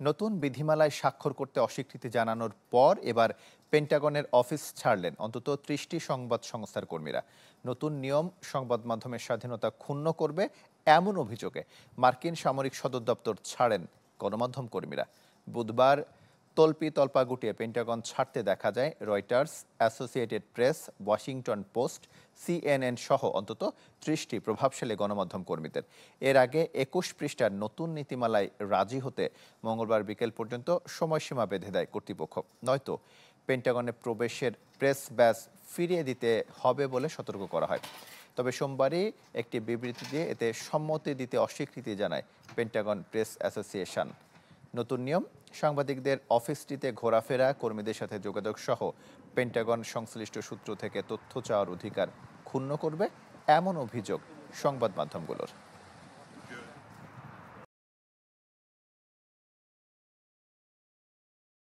নতুন বিধিমালায় স্বাক্ষর করতে অস্বীকৃতি জানানোর পর এবার পেন্টাগনের অফিস ছাড়লেন অন্তত ৩০টি সংবাদ সংস্থার কর্মীরা। নতুন নিয়ম সংবাদ মাধ্যমের স্বাধীনতা ক্ষুণ্ণ করবে এমন অভিযোগে মার্কিন সামরিক সদর দপ্তর ছাড়েন গণমাধ্যম কর্মীরা। বুধবার তল্পা গুটিয়ে পেন্টাগন ছাড়তে দেখা যায় Reuters, associated press, Washington post, CNN সহ অন্তত ৩০টি প্রভাবশালী গণমাধ্যম কর্মীদের। এর আগে ২১ পৃষ্ঠার নতুন নীতিমালায় রাজি হতে মঙ্গলবার বিকেল পর্যন্ত সময়সীমা বেঁধে দেয় কর্তৃপক্ষ, নয়তো পেন্টাগনে প্রবেশের প্রেস ব্যাজ ফিরিয়ে দিতে হবে বলে সতর্ক করা হয়। তবে সোমবারই একটি বিবৃতি দিয়ে এতে সম্মতি দিতে অস্বীকৃতি জানায় পেন্টাগন প্রেস অ্যাসোসিয়েশন। নতুন নিয়ম সাংবাদিকদের অফিসটিতে ঘোরাফেরা, কর্মীদের সাথে যোগাযোগ সহ পেন্টাগন সংশ্লিষ্ট সূত্র থেকে তথ্য চাওয়ার অধিকার ক্ষুণ্ণ করবে এমন অভিযোগ সংবাদ মাধ্যমগুলোর।